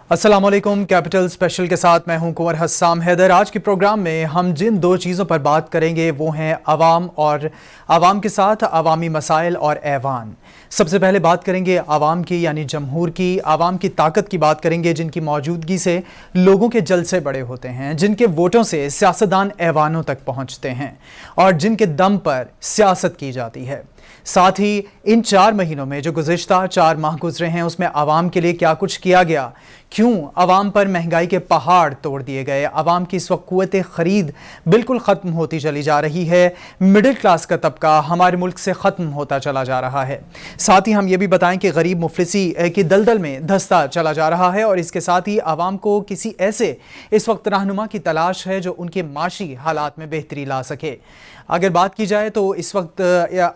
अस्सलामुअलैकुम। Capital special के साथ मैं हूं कुंवर हस्साम हैदर। आज के प्रोग्राम में हम जिन दो चीज़ों पर बात करेंगे वो हैं आवाम और आवाम के साथ अवामी मसाइल और ऐवान। सबसे पहले बात करेंगे आवाम की, यानी जमहूर की, आवाम की ताकत की बात करेंगे, जिनकी मौजूदगी से लोगों के जलसे बड़े होते हैं, जिनके वोटों से सियासतदान ऐवानों तक पहुंचते हैं और जिनके दम पर सियासत की जाती है। साथ ही इन 4 महीनों में जो गुज़िश्ता 4 माह गुजरे हैं उसमें आवाम के लिए क्या कुछ किया गया, क्यों आवाम पर महंगाई के पहाड़ तोड़ दिए गए, आवाम की इस वक्त क़ुव्वत ख़रीद बिल्कुल ख़त्म होती चली जा रही है, मिडिल क्लास का तबका हमारे मुल्क से ख़त्म होता चला जा रहा है। साथ ही हम ये भी बताएं कि गरीब मुफलिसी की दलदल में धंसता चला जा रहा है और इसके साथ ही आवाम को किसी ऐसे इस वक्त रहनुमा की तलाश है जो उनके माशी हालात में बेहतरी ला सके। अगर बात की जाए तो इस वक्त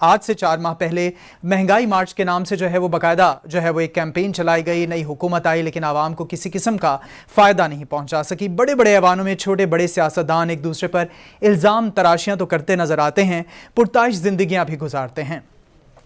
आज से 4 माह पहले महंगाई मार्च के नाम से जो है वो बाकायदा जो है वो एक कैंपेन चलाई गई, नई हुकूमत आई, लेकिन आवाम को किसी किस्म का फ़ायदा नहीं पहुंचा सकी। बड़े बड़े ऐवानों में छोटे बड़े सियासतदान एक दूसरे पर इल्ज़ाम तराशियां तो करते नजर आते हैं, पुरताइश जिंदगियां भी गुजारते हैं,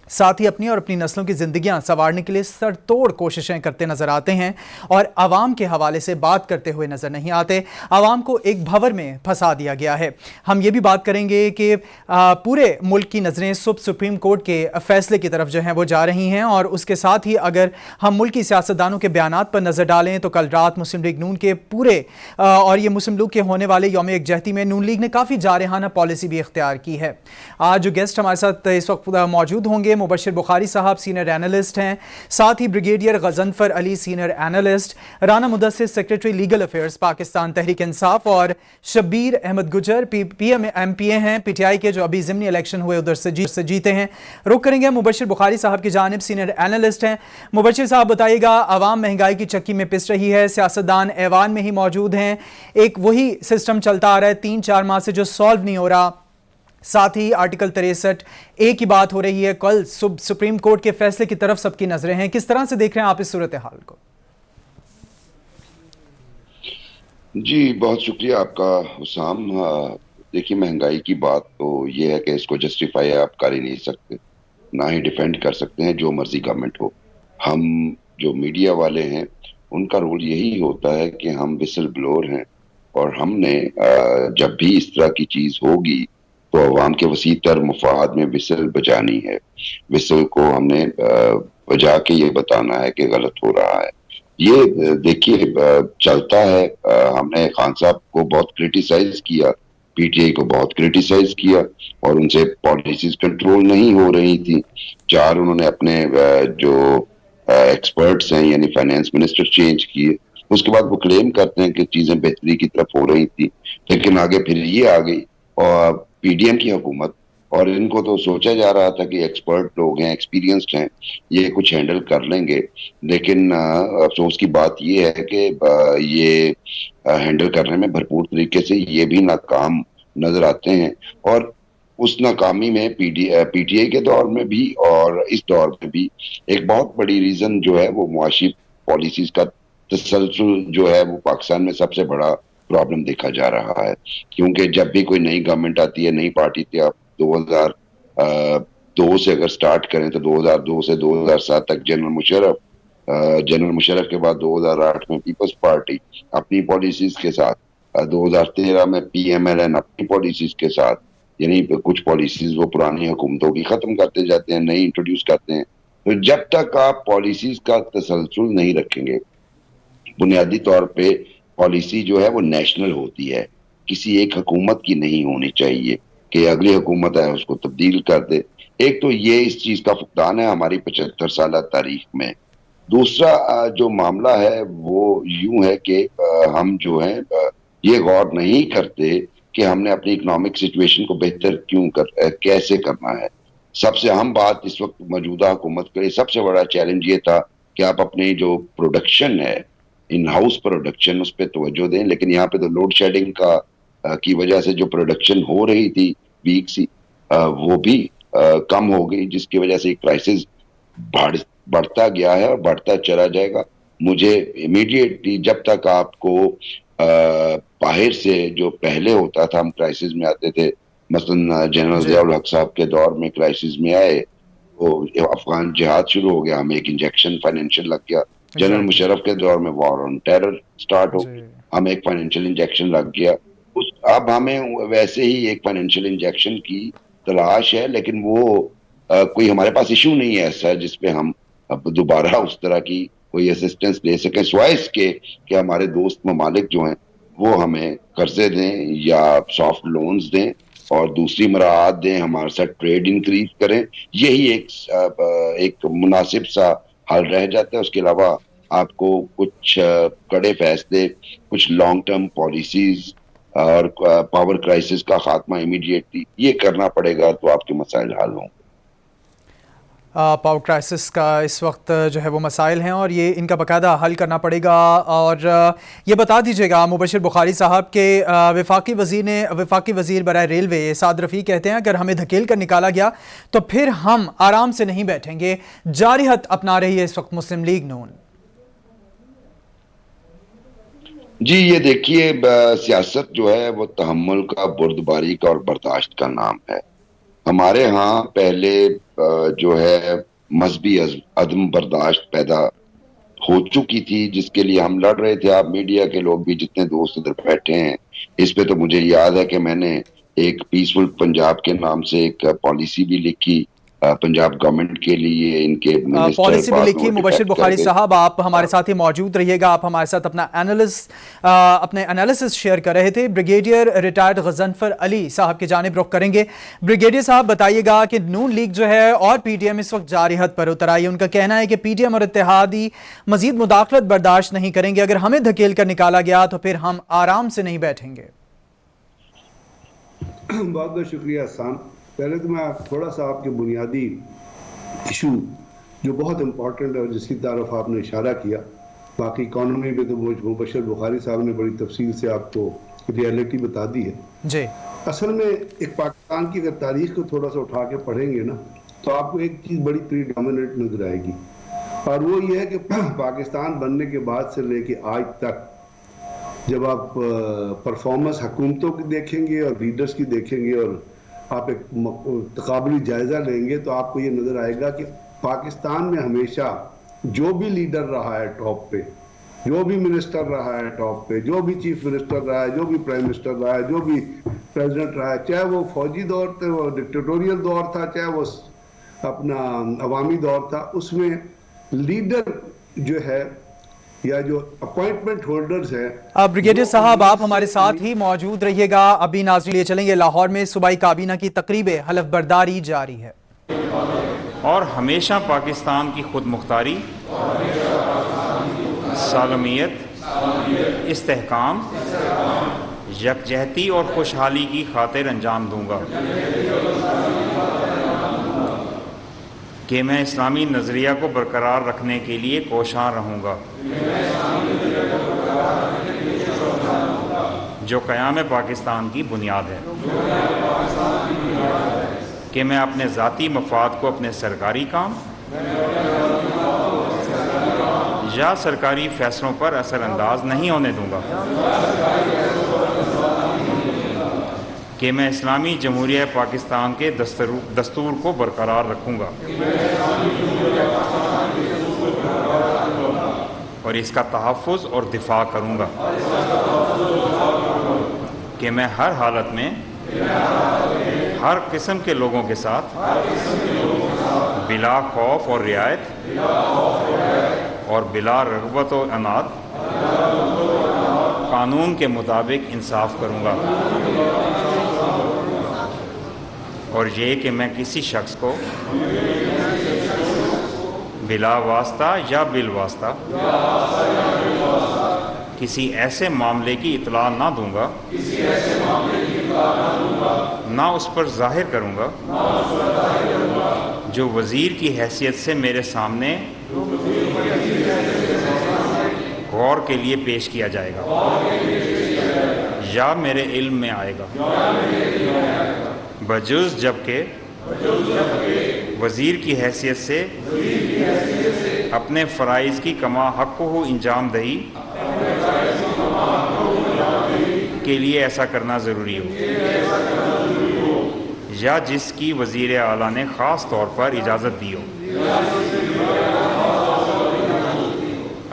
साथ ही अपनी और अपनी नस्लों की ज़िंदगियां संवारने के लिए सरतोड़ कोशिशें करते नजर आते हैं और आवाम के हवाले से बात करते हुए नजर नहीं आते। आवाम को एक भंवर में फंसा दिया गया है। हम ये भी बात करेंगे कि पूरे मुल्क की नज़रें सुप्रीम कोर्ट के फैसले की तरफ जो हैं वो जा रही हैं और उसके साथ ही अगर हम मुल्क की सियासतदानों के बयानात पर नज़र डालें तो कल रात मुस्लिम लीग नून के पूरे और ये मुस्लिम लीग के होने वाले यौम यकजहती में नून लीग ने काफ़ी जारहाना पॉलिसी भी इख्तियार की है। आज जो गेस्ट हमारे साथ इस वक्त मौजूद होंगे, मुबशिर बुखारी साहब सीनियर एनालिस्ट हैं, साथ ही brigadier Ghazanfar Ali senior analyst, Rana Mudassir secretary legal affairs Pakistan Tehreek Insaf और शब्बीर अहमद गुजर पीएम एमपीए हैं पीटीआई के, जो अभी ज़िमनी इलेक्शन हुए उधर से जीते हैं। रुक करेंगे मुबशिर बुखारी साहब की जानिब, सीनियर एनालिस्ट हैं। मुबशिर साहब बताइएगा, आवाम महंगाई की चक्की में पिस रही है, सियासतदान ऐवान में ही मौजूद हैं, एक वही सिस्टम चलता आ रहा है 3-4 माह से जो सॉल्व नहीं हो रहा, साथ ही आर्टिकल 63 ए की बात हो रही है, कल सुप्रीम कोर्ट के फैसले की तरफ सबकी नजरें हैं। किस तरह से देख रहे हैं आप इस सूरत हाल को? जी, बहुत शुक्रिया आपका हुसाम। देखिए, महंगाई की बात तो ये है कि इसको जस्टिफाई आप कर ही नहीं सकते, ना ही डिफेंड कर सकते हैं, जो मर्जी गवर्नमेंट हो। हम जो मीडिया वाले हैं उनका रोल यही होता है कि हम विसल ब्लोअर हैं और हमने जब भी इस तरह की चीज होगी तो अवाम के वसी तर मुफाद में विसल बजानी है। विसल को हमने बजा के ये बताना है कि गलत हो रहा है। ये देखिए चलता है। हमने खान साहब को बहुत क्रिटिसाइज किया, पीटीआई को बहुत क्रिटिसाइज किया और उनसे पॉलिसीज कंट्रोल नहीं हो रही थी। 4 उन्होंने अपने जो एक्सपर्ट्स हैं यानी फाइनेंस मिनिस्टर चेंज किए। उसके बाद वो क्लेम करते हैं कि चीजें बेहतरी की तरफ हो रही थी, लेकिन आगे फिर ये आ गई और पीडीएम की हुकूमत, और इनको तो सोचा जा रहा था कि एक्सपर्ट लोग हैं, एक्सपीरियंस्ड हैं, ये कुछ हैंडल कर लेंगे। लेकिन अफसोस की बात ये है कि ये हैंडल करने में भरपूर तरीके से ये भी नाकाम नजर आते हैं। और उस नाकामी में पीटीआई के दौर में भी और इस दौर में भी एक बहुत बड़ी रीजन जो है वो मुआशी पॉलिसीज का तसलसल जो है वो पाकिस्तान में सबसे बड़ा प्रॉब्लम देखा जा रहा है। क्योंकि जब भी कोई नई गवर्नमेंट आती है, नई पार्टी थी, आप 2002 से अगर स्टार्ट करें तो 2002 से 2007 तक जनरल मुशर्रफ के बाद 2008 में पीपल्स पार्टी अपनी पॉलिसीज के साथ, 2013 में पीएमएलएन अपनी पॉलिसीज के साथ, यानी कुछ पॉलिसीज वो पुरानी हुकूमतों की खत्म करते जाते हैं, नई इंट्रोड्यूस करते हैं। तो जब तक आप पॉलिसीज का तसलसल नहीं रखेंगे, बुनियादी तौर पे पॉलिसी जो है वो नेशनल होती है, किसी एक हुकूमत की नहीं होनी चाहिए कि अगली हुकूमत है उसको तब्दील कर दे। एक तो ये इस चीज का फुकदान है हमारी 75 साल तारीख में। दूसरा जो मामला है वो यूं है कि हम जो है ये गौर नहीं करते कि हमने अपनी इकोनॉमिक सिचुएशन को बेहतर कैसे करना है। सबसे अहम बात इस वक्त मौजूदा हुकूमत के लिए सबसे बड़ा चैलेंज ये था कि आप अपनी जो प्रोडक्शन है, इन हाउस प्रोडक्शन, उस पर तवज्जो दें। लेकिन यहाँ पे तो लोड शेडिंग की वजह से जो प्रोडक्शन हो रही थी वीक सी, वो भी कम हो गई, जिसकी वजह से क्राइसिस बढ़ता गया है और बढ़ता चला जाएगा। मुझे इमीडिएटली जब तक आपको बाहर से जो पहले होता था, हम क्राइसिस में आते थे, मसलन जनरल ज़ियाउल हक साहब के दौर में क्राइसिस में आए तो अफगान जिहाद शुरू हो गया, हमें एक इंजेक्शन फाइनेंशियल लग गया, जनरल एग्जैक्टली। मुशर्रफ के दौर में वॉर ऑन टेरर स्टार्ट हो जी। गई, हमें एक फाइनेंशियल इंजेक्शन लग गया। उस अब हमें वैसे ही एक फाइनेंशियल इंजेक्शन की तलाश है, लेकिन वो कोई हमारे पास इशू नहीं है ऐसा जिसपे हम अब दोबारा उस तरह की कोई असिस्टेंस दे सकें, सिवाय इसके कि हमारे दोस्त ममालिक जो हैं वो हमें कर्जे दें या सॉफ्ट लोन्स दें और दूसरी मराहत दें, हमारे साथ ट्रेड इंक्रीज करें। यही एक मुनासिब सा हल रह जाता है। उसके अलावा आपको कुछ कड़े फैसले, कुछ लॉन्ग टर्म पॉलिसीज और पावर क्राइसिस का खात्मा इमीडिएटली ये करना पड़ेगा, तो आपके मसाइल हल हों। पावर क्राइसिस का इस वक्त जो है वो मसाइल हैं और ये इनका बाकायदा हल करना पड़ेगा। और ये बता दीजिएगा, मुबशिर बुखारी साहब के वफाकी वज़ीर बराए रेलवे साद रफ़ी कहते हैं अगर हमें धकेल कर निकाला गया तो फिर हम आराम से नहीं बैठेंगे। जारिहत अपना रही है इस वक्त मुस्लिम लीग नून। जी ये देखिए, सियासत जो है वो तहम्मुल का, बुर्दबारी का और बर्दाश्त का नाम है। हमारे यहाँ पहले जो है मजहबी अदम बर्दाश्त पैदा हो चुकी थी, जिसके लिए हम लड़ रहे थे। आप मीडिया के लोग भी जितने दोस्त इधर बैठे हैं, इस पे तो मुझे याद है कि मैंने एक पीसफुल पंजाब के नाम से एक पॉलिसी भी लिखी पंजाब गवर्नमेंट के लिए। इनके मिनिस्टर पॉलिसी भी बाद में वो लिखी। मुबशिर डिफेक्ट कर बुखारी गए। साहब, आप हमारे साथ ही मौजूद रहिएगा। आप हमारे साथ अपने एनालिसिस शेयर कर रहे थे। ब्रिगेडियर रिटायर्ड गजनफर अली साहब की जानिब रुख करेंगे। ब्रिगेडियर साहब, बताइएगा कि नून लीग जो है और पीटीएम इस वक्त जारिहत पर उतर आई है। उनका कहना है कि पीटीएम और इत्तेहादी मजीद मुदाखलत बर्दाश्त नहीं करेंगे। अगर हमें धकेल कर निकाला गया तो फिर हम आराम से नहीं बैठेंगे। बहुत बहुत शुक्रिया हसन। पहले तो मैं थोड़ा सा आपके बुनियादी इशू जो बहुत इम्पोर्टेंट है और जिसकी तरफ आपने इशारा किया, बाकी इकॉनमी में तो मुबशिर बुखारी साहब ने बड़ी तफसील से आपको रियलिटी बता दी है। जी। असल में एक पाकिस्तान की अगर तारीख को थोड़ा सा उठा के पढ़ेंगे ना, तो आपको एक चीज़ बड़ी प्रीडोमिनेंट नजर आएगी, और वो ये है कि पाकिस्तान बनने के बाद से लेके आज तक जब आप परफॉर्मेंस हुकूमतों की देखेंगे और लीडर्स की देखेंगे और आप एक तकाबली जायजा लेंगे, तो आपको ये नजर आएगा कि पाकिस्तान में हमेशा जो भी लीडर रहा है टॉप पे, जो भी मिनिस्टर रहा है टॉप पे, जो भी चीफ मिनिस्टर रहा है, जो भी प्राइम मिनिस्टर रहा है, जो भी प्रेसिडेंट रहा है, चाहे वो फौजी दौर थे, वो डिक्टेटोरियल दौर था, चाहे वो अपना अवामी दौर था, उसमें लीडर जो है या जो अपॉइंटमेंट होल्डर्स हैं। ब्रिगेडियर साहब, आप हमारे साथ ही मौजूद रहिएगा। अभी नाज़रीन लिए चलेंगे लाहौर में सूबाई काबीना की तकरीब हलफ बर्दारी जारी है और हमेशा पाकिस्तान की खुद मुख्तारी, सालमियत, इस्तेहकाम, यकजहती और खुशहाली की खातिर अंजाम दूंगा कि मैं इस्लामी नज़रिया को बरकरार रखने के लिए कोशां रहूँगा, जो क़याम पाकिस्तान की बुनियाद है, कि मैं अपने ज़ाती मफाद को अपने सरकारी काम या सरकारी फ़ैसलों पर असरअंदाज नहीं होने दूँगा, कि मैं इस्लामी जमहूरिया पाकिस्तान के दस्तूर को बरकरार रखूँगा और इसका तहफ़्फ़ुज़ और दिफा करूँगा, कि मैं हर हालत में हर किस्म के लोगों के साथ बिला खौफ और रियायत और बिला रग़बत और अनाद कानून के मुताबिक इंसाफ करूँगा, और ये कि मैं किसी शख्स को बिला वास्ता या बिल वास्ता किसी ऐसे मामले की इत्तला ना दूंगा, ना उस पर जाहिर करूंगा जो वज़ीर की हैसियत से मेरे सामने गौर के लिए पेश किया जाएगा या मेरे इल्म में आएगा, बजुज़ जबकि वज़ीर की हैसियत से अपने फ़राइज़ की कमा हक़्क़ुहु इंजाम दही के लिए ऐसा करना ज़रूरी हो, या जिसकी वज़ीर आला ने ख़ास तौर पर इजाज़त दी हो।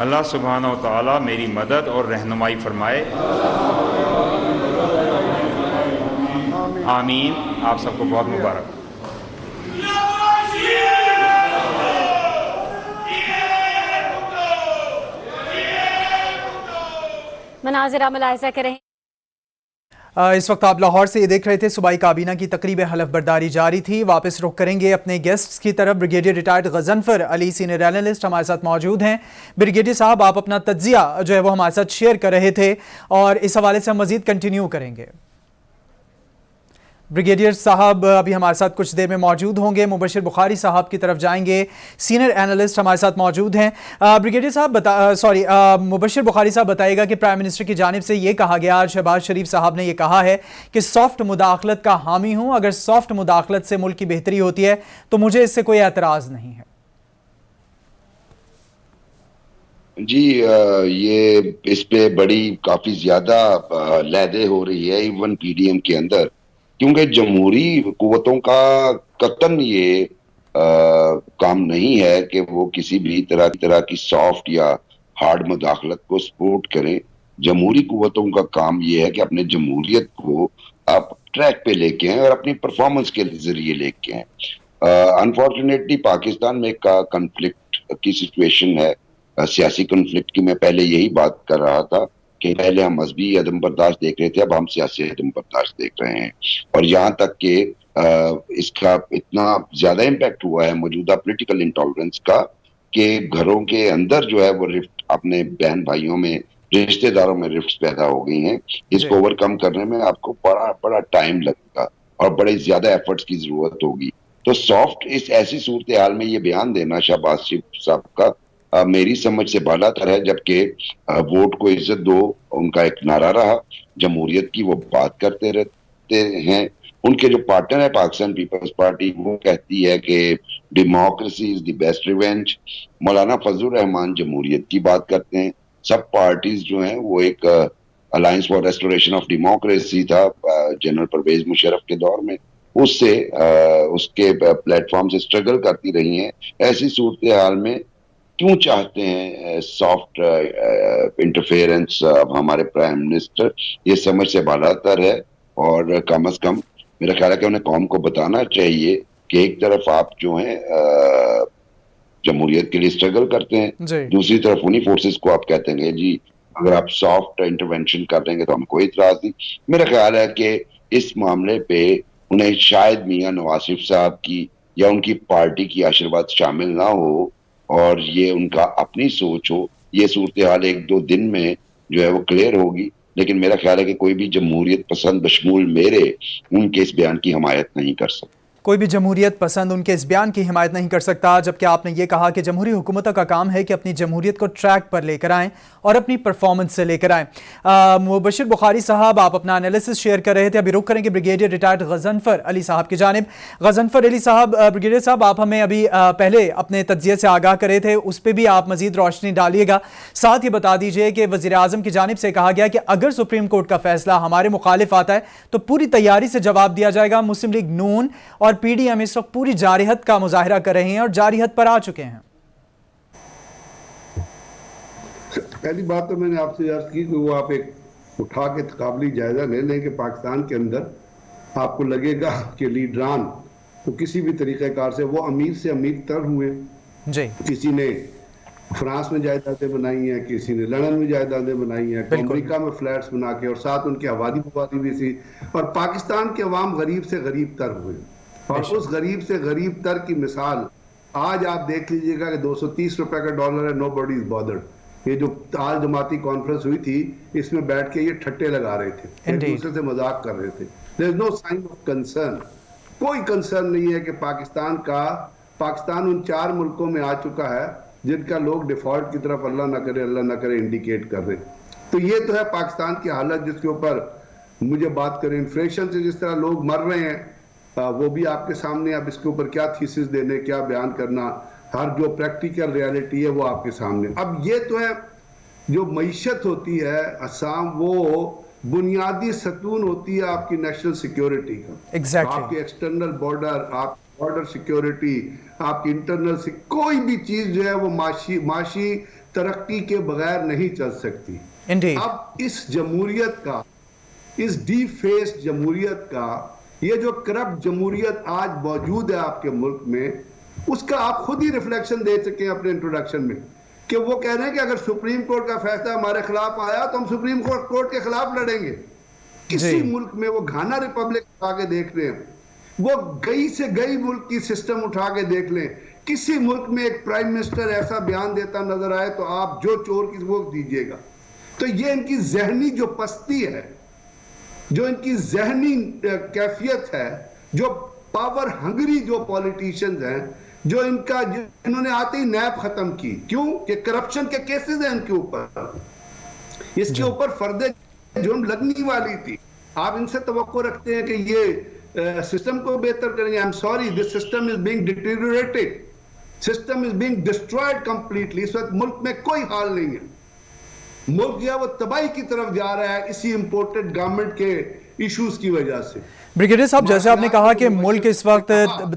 अल्लाह सुब्हानहू व तआला मेरी मदद और रहनुमाई फरमाए। आमीन। आप सबको बहुत मुबारक। मनाज़िर मुलाहिज़ा करें। इस वक्त आप लाहौर से ये देख रहे थे सूबाई काबीना की तकरीब हलफ बर्दारी जारी थी। वापस रुख करेंगे अपने गेस्ट्स की तरफ। Brigadier retired Ghazanfar Ali senior analyst हमारे साथ मौजूद हैं। ब्रिगेडियर साहब, आप अपना तज्जिया जो है वो हमारे साथ शेयर कर रहे थे और इस हवाले से हम मजीद कंटिन्यू करेंगे। ब्रिगेडियर साहब अभी हमारे साथ कुछ देर में मौजूद होंगे। मुबशिर बुखारी साहब की तरफ जाएंगे, सीनियर एनालिस्ट हमारे साथ मौजूद हैं। ब्रिगेडियर साहब मुबशिर बुखारी साहब बताइएगा कि प्राइम मिनिस्टर की जानिब से ये कहा गया, शहबाज शरीफ साहब ने ये कहा है कि सॉफ्ट मुदाखलत का हामी हूँ, अगर सॉफ्ट मुदाखलत से मुल्क की बेहतरी होती है तो मुझे इससे कोई एतराज़ नहीं है। जी, ये इस पे बड़ी काफी ज्यादा लहदे हो रही है इवन पीडीएम के अंदर, क्योंकि जमहूरी कुव्वतों का कतन ये काम नहीं है कि वो किसी भी तरह की सॉफ्ट या हार्ड मुदाखलत को सपोर्ट करें। जमहूरी कुव्वतों का काम ये है कि अपने जमहूरियत को आप ट्रैक पे लेके आए और अपनी परफॉर्मेंस के जरिए लेके आए। अनफॉर्चुनेटली पाकिस्तान में एक कन्फ्लिक्ट की सिचुएशन है, सियासी कन्फ्लिक्ट की। मैं पहले यही बात कर रहा था कि पहले हम मजहबी अदम बर्दाश्त देख रहे थे, अब हम सियासी अदम बर्दाश्त देख रहे हैं। और यहाँ तक कि इसका इतना ज्यादा इम्पैक्ट हुआ है मौजूदा पॉलिटिकल इंटॉलरेंस का कि घरों के अंदर जो है वो रिफ्ट, अपने बहन भाइयों में, रिश्तेदारों में रिफ्ट पैदा हो गई हैं। इसको ओवरकम करने में आपको बड़ा टाइम लगेगा और बड़े ज्यादा एफर्ट्स की जरूरत होगी। तो सॉफ्ट इस ऐसी सूरत हाल में ये बयान देना शहबाज शरीफ साहब का मेरी समझ से बालातर है, जबकि वोट को इज्जत दो उनका एक नारा रहा, जमहूरियत की वो बात करते रहते हैं। उनके जो पार्टनर है पाकिस्तान पीपल्स पार्टी, वो कहती है कि democracy is the best revenge. मौलाना फजलुर रहमान जमहूरियत की बात करते हैं। सब पार्टीज जो हैं वो एक alliance for restoration of democracy था जनरल परवेज मुशर्रफ के दौर में, उससे उसके प्लेटफॉर्म से स्ट्रगल करती रही हैं। ऐसी सूरत हाल में क्यों चाहते हैं सॉफ्ट इंटरफेरेंस अब हमारे प्राइम मिनिस्टर, ये समझ से बालातर है। और कम से कम मेरा ख्याल है कि उन्हें कौम को बताना चाहिए कि एक तरफ आप जो हैं जमहूरियत के लिए स्ट्रगल करते हैं, दूसरी तरफ उन्हीं फोर्सेस को आप कहते हैं जी अगर आप सॉफ्ट इंटरवेंशन कर देंगे तो हमें कोई इतराज नहीं। मेरा ख्याल है कि इस मामले पे उन्हें शायद मियां नवाज शरीफ साहब की या उनकी पार्टी की आशीर्वाद शामिल ना हो और ये उनका अपनी सोच हो। ये सूरत हाल 1-2 दिन में जो है वो क्लियर होगी, लेकिन मेरा ख्याल है कि कोई भी जमहूरियत पसंद बशमूल मेरे उनके इस बयान की हिमायत नहीं कर सकता। कोई भी जमहूरियत पसंद उनके इस बयान की हिमायत नहीं कर सकता, जबकि आपने ये कहा कि जमहूरी हुकूमतों का काम है कि अपनी जमहूरियत को ट्रैक पर लेकर आएं और अपनी परफॉर्मेंस से लेकर आएं। मुबशिर बुखारी साहब, आप अपना एनालिसिस शेयर कर रहे थे। अभी रुक करेंगे ब्रिगेडियर रिटायर्ड गजनफर अली साहब की जानिब। गजनफर अली साहब, ब्रिगेडियर साहब, आप हमें अभी पहले अपने तज्जिए से आगाह करे थे, उस पर भी आप मजीद रोशनी डालिएगा। साथ ही बता दीजिए कि वज़ीर आज़म की जानिब से कहा गया कि अगर सुप्रीम कोर्ट का फैसला हमारे मुखालिफ आता है तो पूरी तैयारी से जवाब दिया जाएगा। मुस्लिम लीग नून और पीडीएम इस वक्त पूरी जारिहत का मुजाहिरा कर रहे हैं और जारिहत पर आ चुके हैं। पहली बात तो मैंने आपसे अर्ज की कि वो आप एक उठा के तकाबली जायजा ले लें कि पाकिस्तान के अंदर आपको लगेगा कि लीडरान तो किसी भी तरीक़ेकार से वो अमीर से अमीर तर हुए जी। किसी ने फ्रांस में जायदादें बनाई हैं, किसी ने लंदन में जायदादें बनाई हैं, अमेरिका में फ्लैट्स बना के, और साथ उनकी आबादी बबादी भी थी। और पाकिस्तान के अवाम गरीब से गरीब तर हुए और उस गरीब से गरीब तर की मिसाल आज आप देख लीजिएगा कि 230 रुपए का डॉलर है। Nobody is bothered. ये जो आज जमाती कॉन्फ्रेंस हुई थी इसमें बैठ के ये ठट्टे लगा रहे थे, एक दूसरे से मजाक कर रहे थे। There is no sign of concern. कोई कंसर्न नहीं है कि पाकिस्तान उन 4 मुल्कों में आ चुका है जिनका लोग डिफॉल्ट की तरफ अल्लाह ना करे इंडिकेट कर रहे। तो ये तो है पाकिस्तान की हालत, जिसके ऊपर मुझे बात करें। इन्फ्लेशन से जिस तरह लोग मर रहे हैं वो भी आपके सामने। अब इसके ऊपर क्या थीसिस देने, क्या बयान करना, हर जो प्रैक्टिकल रियलिटी है वो आपके सामने। अब ये तो है जो मईशत होती है असम, वो बुनियादी सतून होती है आपकी नेशनल सिक्योरिटी का। आपकी एक्सटर्नल बॉर्डर, आप बॉर्डर सिक्योरिटी, आपकी इंटरनल कोई भी चीज जो है वो माशी तरक्की के बगैर नहीं चल सकती। Indeed. अब इस जमहूरियत का, इस डीफेस्ड जमहूरियत का, ये जो करप्ट जमहूरियत आज मौजूद है आपके मुल्क में, उसका आप खुद ही रिफ्लेक्शन दे सके अपने इंट्रोडक्शन में, कि वो कह रहे हैं कि अगर सुप्रीम कोर्ट का फैसला हमारे खिलाफ आया तो हम सुप्रीम कोर्ट के खिलाफ लड़ेंगे। किसी मुल्क में, वो घाना रिपब्लिक उठा के देख लें, वो गई से गई मुल्क की सिस्टम उठा के देख लें, किसी मुल्क में एक प्राइम मिनिस्टर ऐसा बयान देता नजर आए तो आप जो चोर की वो दीजिएगा। तो ये इनकी जहनी जो पस्ती है, जो इनकी जहनी कैफियत है, जो पावर हंगरी जो पॉलिटिशियंस हैं, जो इन्होंने आते ही नैब खत्म की। क्यों? कि करप्शन के केसेस हैं इनके ऊपर, इसके ऊपर फर्दे जुर्म लगने वाली थी। आप इनसे तवक्को रखते हैं कि ये सिस्टम को बेहतर करेंगे। I am sorry, this system is being deteriorated, system is being destroyed completely. इस वक्त मुल्क में कोई हाल नहीं है, मुल्क जो है वो तबाही की तरफ जा रहा है इसी इंपोर्टेड गवर्नमेंट के इश्यूज की वजह से। ब्रिगेडियर साहब, जैसे आपने कहा कि मुल्क इस वक्त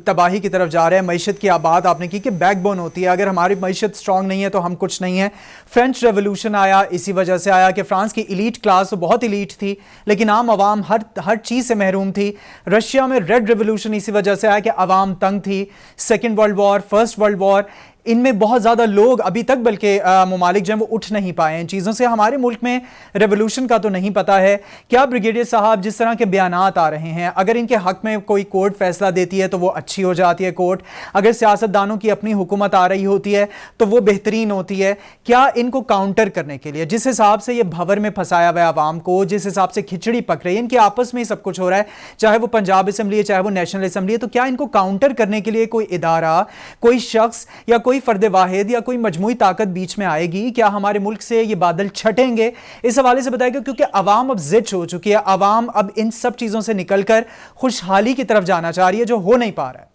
तबाही की तरफ जा रहा है, मईशत की बात आपने की कि बैकबोन होती है, अगर हमारी मईशत स्ट्रांग नहीं है तो हम कुछ नहीं है। फ्रेंच रेवोल्यूशन आया, इसी वजह से आया कि फ्रांस की इलीट क्लास तो बहुत इलीट थी, लेकिन आम आवाम हर चीज़ से महरूम थी। रशिया में रेड रेवोल्यूशन इसी वजह से आया कि आवाम तंग थी। Second world war, first world war, इनमें बहुत ज़्यादा लोग अभी तक बल्कि ममालिक जो हैं वो उठ नहीं पाए इन चीज़ों से। हमारे मुल्क में रेवोल्यूशन का तो नहीं पता है। क्या ब्रिगेडियर साहब, जिस तरह के बयानात आ रहे हैं, अगर इनके हक में कोई कोर्ट फैसला देती है तो वो अच्छी हो जाती है कोर्ट, अगर सियासतदानों की अपनी हुकूमत आ रही होती है तो वो बेहतरीन होती है, क्या इनको काउंटर करने के लिए, जिस हिसाब से ये भंवर में फंसाया हुआ है आवाम को, जिस हिसाब से खिचड़ी पक रही है, इनके आपस में ही सब कुछ हो रहा है, चाहे वो पंजाब असम्बली है चाहे वो नेशनल असम्बली है, तो क्या इनको काउंटर करने के लिए कोई इदारा, कोई शख्स या कोई फर्द वाहिद या कोई मजमूई ताकत बीच में आएगी? क्या हमारे मुल्क से ये बादल छटेंगे? इस हवाले से बताएगा, क्योंकि अवाम अब जिद हो चुकी है, अवाम अब इन सब चीजों से निकलकर खुशहाली की तरफ जाना चाह रही है, जो हो नहीं पा रहा है।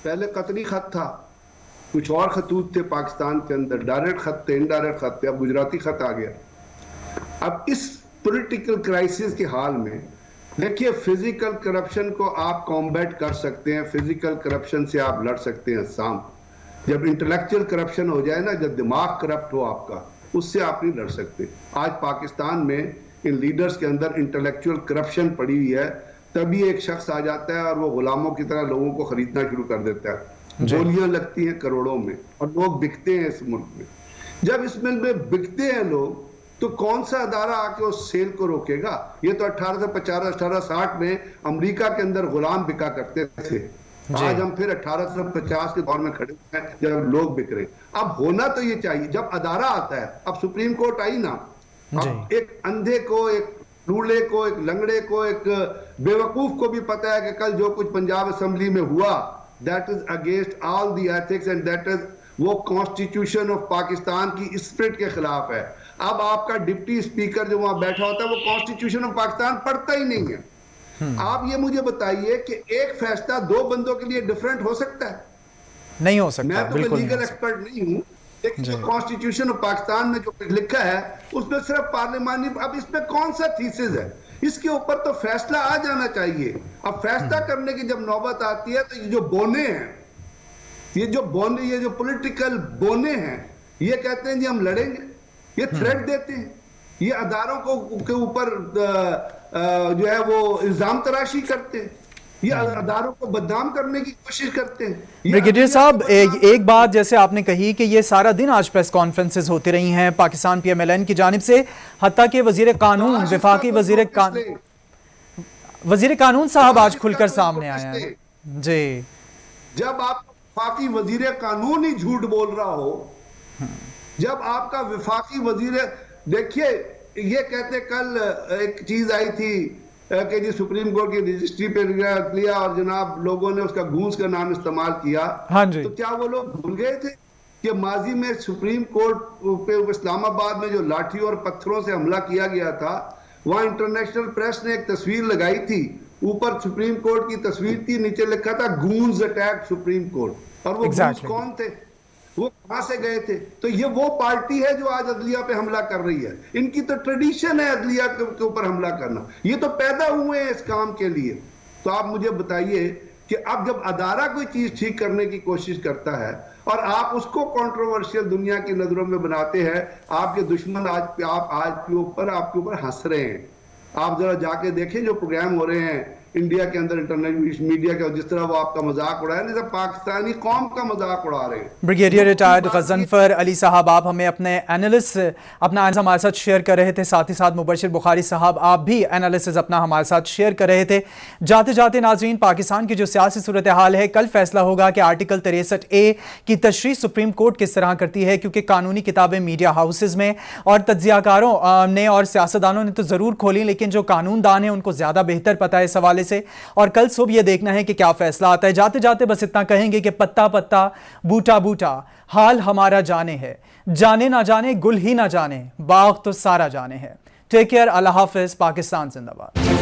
पहले कतरी खत था, कुछ और खतूत थे पाकिस्तान के अंदर, डायरेक्ट खत थे, इनडायरेक्ट खत थे, अब गुजराती खत आ गया। अब इस पॉलिटिकल क्राइसिस के हाल में देखिए, फिजिकल करप्शन को आप कॉम्बैट कर सकते हैं, फिजिकल करप्शन से आप लड़ सकते हैं साम। जब इंटेलेक्चुअल करप्शन हो जाए ना, जब दिमाग करप्ट हो आपका, उससे आप नहीं लड़ सकते। आज पाकिस्तान में इन लीडर्स के अंदर इंटेलेक्चुअल करप्शन पड़ी हुई है, तभी एक शख्स आ जाता है और वो गुलामों की तरह लोगों को खरीदना शुरू कर देता है। गोलियां लगती हैं करोड़ों में और लोग बिकते हैं इस मुल्क में। जब इस मुल्क में बिकते हैं लोग, तो कौन सा अदारा आके उस सेल को रोकेगा? ये तो 1850-1860 में अमेरिका के अंदर गुलाम बिका करते थे। आज हम फिर 1850 के दौर में खड़े हैं जब लोग बिक रहे। अब होना तो ये चाहिए, जब अदारा आता है, अब सुप्रीम कोर्ट आई ना, अब एक अंधे को, एक लूले को, एक लंगड़े को, एक बेवकूफ को भी पता है कि कल जो कुछ पंजाब असेंबली में हुआ, that is against all the ethics and that is, वो कॉन्स्टिट्यूशन ऑफ पाकिस्तान की स्पिरिट के खिलाफ है। अब आपका डिप्टी स्पीकर जो वहां बैठा होता है, वो कॉन्स्टिट्यूशन ऑफ पाकिस्तान पढ़ता ही नहीं है। आप ये मुझे बताइए कि एक फैसला दो बंदों के लिए डिफरेंट हो सकता है? नहीं हो सकता। मैं तो लीगल एक्सपर्ट नहीं हूं, लेकिन कॉन्स्टिट्यूशन ऑफ पाकिस्तान में जो लिखा है उसमें सिर्फ पार्लिमानी, अब इसमें कौन सा थीसिस है? इसके ऊपर तो फैसला आ जाना चाहिए। अब फैसला करने की जब नौबत आती है तो ये जो बोने हैं, ये जो पॉलिटिकल बोने हैं, ये कहते हैं जी हम लड़ेंगे, ये थ्रेट देते हैं, ये अदारों के ऊपर जो है वो इल्जाम तराशी करते हैं, ये अदारों को बदनाम करने की कोशिश करते हैं। ब्रिगेडियर साहब, एक बात जैसे आपने कही कि ये सारा दिन आज प्रेस कॉन्फ्रेंसेस होती रही हैं पाकिस्तान PMLN की जानिब से, हत्ता के वजीर कानून, विफाकी वजीर कानून साहब आज खुलकर सामने आए हैं। जी, जब आप विफाकी वजीर कानून ही झूठ बोल रहा हो, जब आपका विफाकी वजीर, देखिए ये कहते, कल एक चीज आई थी कि जी सुप्रीम कोर्ट की रजिस्ट्री पे लिया और जनाब लोगों ने उसका गूंज का नाम इस्तेमाल किया। हाँ जी। तो क्या वो लोग भूल गए थे कि माजी में सुप्रीम कोर्ट पे इस्लामाबाद में जो लाठी और पत्थरों से हमला किया गया था, वहां इंटरनेशनल प्रेस ने एक तस्वीर लगाई थी, ऊपर सुप्रीम कोर्ट की तस्वीर थी, नीचे लिखा था गूंज अटैक सुप्रीम कोर्ट, और वो गूंज कौन थे, वो कहां से गए थे? तो ये वो पार्टी है जो आज अदलिया पे हमला कर रही है। इनकी तो ट्रेडिशन है अदलिया के ऊपर हमला करना, ये तो पैदा हुए हैं इस काम के लिए। तो आप मुझे बताइए कि अब जब अदारा कोई चीज ठीक करने की कोशिश करता है और आप उसको कंट्रोवर्शियल दुनिया की नजरों में बनाते हैं, आपके दुश्मन आज आपके ऊपर हंस रहे हैं। आप जरा जाके देखें जो प्रोग्राम हो रहे हैं इंडिया के अंदर इंटरनेट मीडिया का, जिस तरह वो आपका मजाक उड़ाया, नहीं सब पाकिस्तानी कौम का मजाक उड़ा रहे हैं। ब्रिगेडियर रिटायर्ड गजनफर अली साहब, आप हमें अपने एनालिस्ट अपना आंसर हमारे साथ शेयर कर रहे थे, साथ ही साथ मुबशिर बुखारी साहब आप भी एनालिसिस अपना हमारे साथ शेयर कर रहे थे। जाते जाते नाज़रीन, पाकिस्तान की जो सियासी सूरत हाल है, कल फैसला होगा कि आर्टिकल 63A की तशरीह सुप्रीम कोर्ट किस तरह करती है, क्योंकि कानूनी किताबें मीडिया हाउसेज में और तज्जियाकारों ने और सियासतदानों ने तो ज़रूर खोली, लेकिन जो कानूनदान हैं उनको ज़्यादा बेहतर पता है इस हवाले से। और कल सुबह यह देखना है कि क्या फैसला आता है। जाते जाते बस इतना कहेंगे कि पत्ता पत्ता बूटा बूटा हाल हमारा जाने है, जाने ना जाने गुल ही ना जाने, बाग तो सारा जाने है। टेक केयर, अल्लाह हाफिज, पाकिस्तान जिंदाबाद।